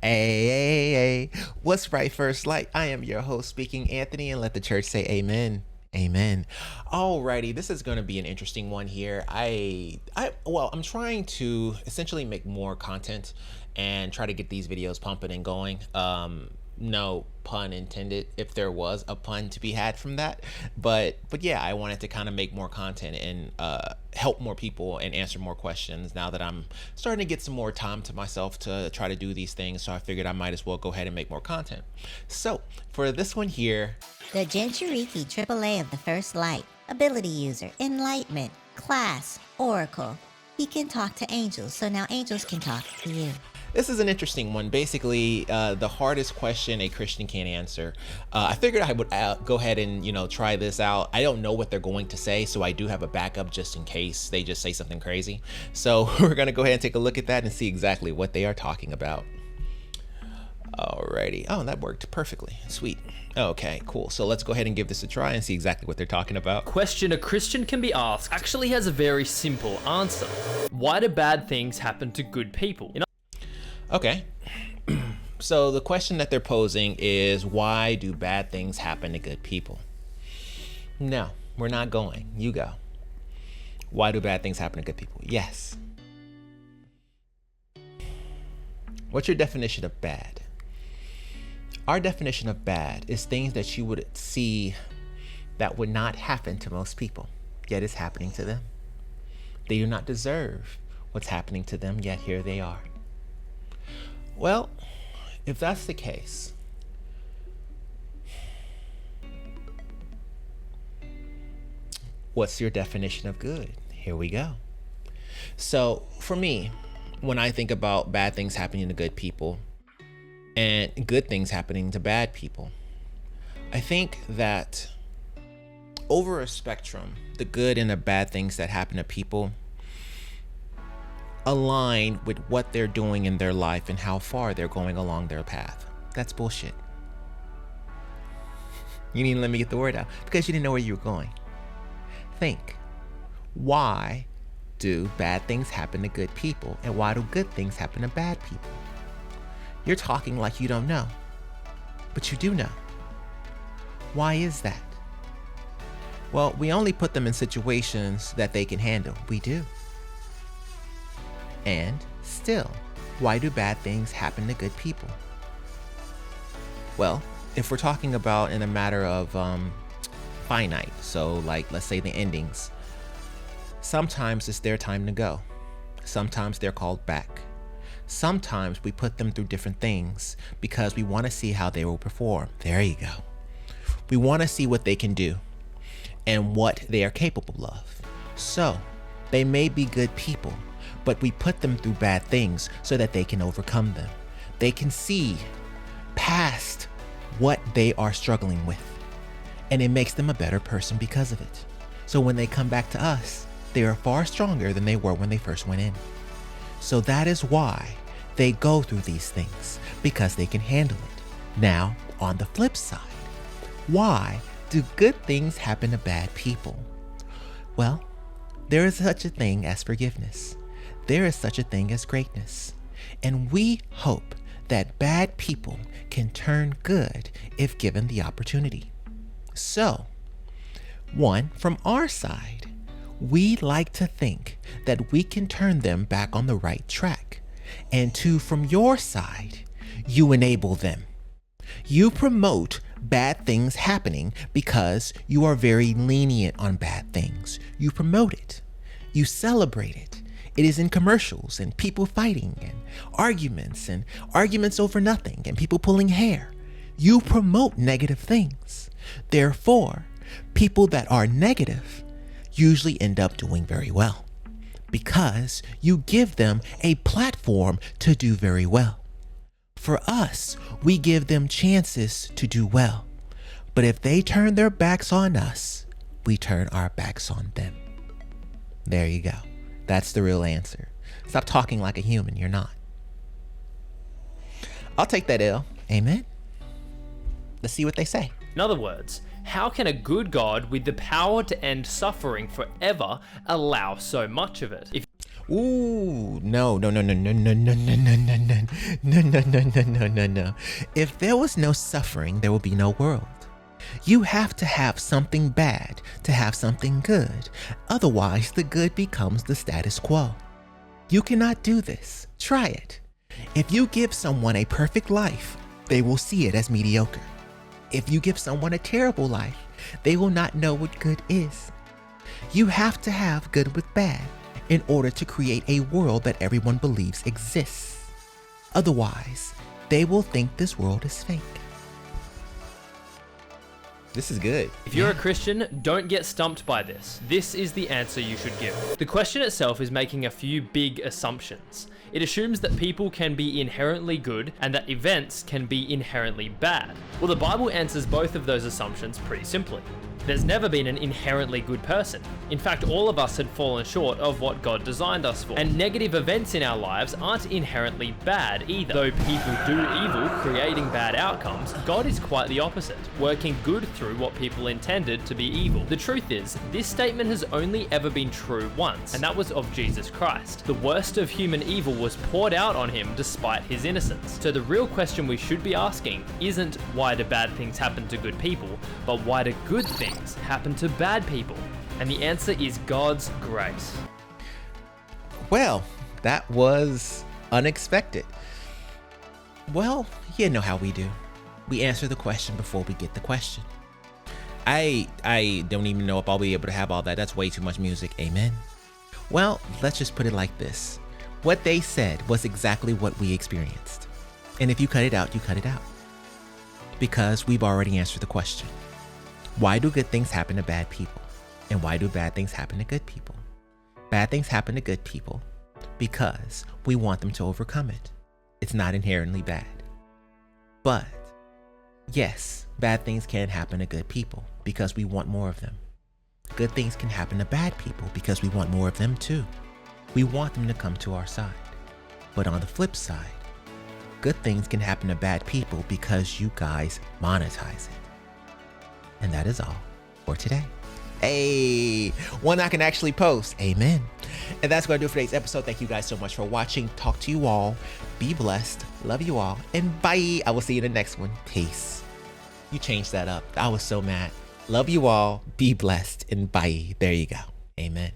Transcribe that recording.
Hey, what's right, First Light? I am your host speaking, Anthony, and let the church say amen. Amen. Alrighty, this is going to be an interesting one here. I'm trying to essentially make more content and try to get these videos pumping and going. No pun intended, if there was a pun to be had from that, but yeah, I wanted to kind of make more content and help more people and answer more questions now that I'm starting to get some more time to myself to try to do these things. So I figured I might as well go ahead and make more content. So for this one here, the Jinchuriki AAA of the First Light, ability user, enlightenment, class, oracle. He can talk to angels, so now angels can talk to you. This is an interesting one. Basically, the hardest question a Christian can answer. I figured I would go ahead and, try this out. I don't know what they're going to say, so I do have a backup just in case they just say something crazy. So we're going to go ahead and take a look at that and see exactly what they are talking about. Alrighty. Oh, that worked perfectly. Sweet. Okay, cool. So let's go ahead and give this a try and see exactly what they're talking about. Question a Christian can be asked actually has a very simple answer. Why do bad things happen to good people? Okay. So the question that they're posing is, why do bad things happen to good people? No, we're not going. You go. Why do bad things happen to good people? Yes. What's your definition of bad? Our definition of bad is things that you would see that would not happen to most people, yet it's happening to them. They do not deserve what's happening to them, yet here they are. Well, if that's the case, what's your definition of good? Here we go. So for me, when I think about bad things happening to good people and good things happening to bad people, I think that over a spectrum, the good and the bad things that happen to people align with what they're doing in their life and how far they're going along their path. That's bullshit. You didn't let me get the word out because you didn't know where you were going. Think, why do bad things happen to good people and why do good things happen to bad people? You're talking like you don't know, but you do know. Why is that? Well, we only put them in situations that they can handle. We do. And still, why do bad things happen to good people? Well, if we're talking about in a matter of finite, so like let's say the endings, sometimes it's their time to go. Sometimes they're called back. Sometimes we put them through different things because we want to see how they will perform. There you go. We want to see what they can do and what they are capable of. So they may be good people, but we put them through bad things so that they can overcome them. They can see past what they are struggling with, and it makes them a better person because of it. So when they come back to us, they are far stronger than they were when they first went in. So that is why they go through these things, because they can handle it. Now, on the flip side, why do good things happen to bad people? Well, there is such a thing as forgiveness. There is such a thing as greatness. And we hope that bad people can turn good if given the opportunity. So, one, from our side, we like to think that we can turn them back on the right track. And two, from your side, you enable them. You promote bad things happening because you are very lenient on bad things. You promote it. You celebrate it. It is in commercials and people fighting and arguments over nothing and people pulling hair. You promote negative things. Therefore, people that are negative usually end up doing very well because you give them a platform to do very well. For us, we give them chances to do well. But if they turn their backs on us, we turn our backs on them. There you go. That's the real answer. Stop talking like a human. You're not. I'll take that L. Amen. Let's see what they say. In other words, how can a good God with the power to end suffering forever allow so much of it? Ooh, no, no, no, no, no, no, no, no, no, no, no, no, no, no, no, no, no, no. If there was no suffering, there would be no world. You have to have something bad to have something good. Otherwise, the good becomes the status quo. You cannot do this. Try it. If you give someone a perfect life, they will see it as mediocre. If you give someone a terrible life, they will not know what good is. You have to have good with bad in order to create a world that everyone believes exists. Otherwise, they will think this world is fake. This is good. If you're a Christian, don't get stumped by this. This is the answer you should give. The question itself is making a few big assumptions. It assumes that people can be inherently good and that events can be inherently bad. Well, the Bible answers both of those assumptions pretty simply. There's never been an inherently good person. In fact, all of us had fallen short of what God designed us for. And negative events in our lives aren't inherently bad either. Though people do evil, creating bad outcomes, God is quite the opposite, working good through what people intended to be evil. The truth is, this statement has only ever been true once, and that was of Jesus Christ. The worst of human evil was poured out on him despite his innocence. So the real question we should be asking isn't why do bad things happen to good people, but why do good things happen to bad people? And the answer is God's grace. Well, that was unexpected. Well, you know how we do. We answer the question before we get the question. I don't even know if I'll be able to have all that. That's way too much music. Amen. Well, let's just put it like this. What they said was exactly what we experienced. And if you cut it out, you cut it out. Because we've already answered the question. Why do good things happen to bad people? And why do bad things happen to good people? Bad things happen to good people because we want them to overcome it. It's not inherently bad. But yes, bad things can happen to good people because we want more of them. Good things can happen to bad people because we want more of them too. We want them to come to our side. But on the flip side, good things can happen to bad people because you guys monetize it. And that is all for today. Hey, one I can actually post. Amen. And that's going to do it for today's episode. Thank you guys so much for watching. Talk to you all. Be blessed. Love you all. And bye. I will see you in the next one. Peace. You changed that up. I was so mad. Love you all. Be blessed. And bye. There you go. Amen.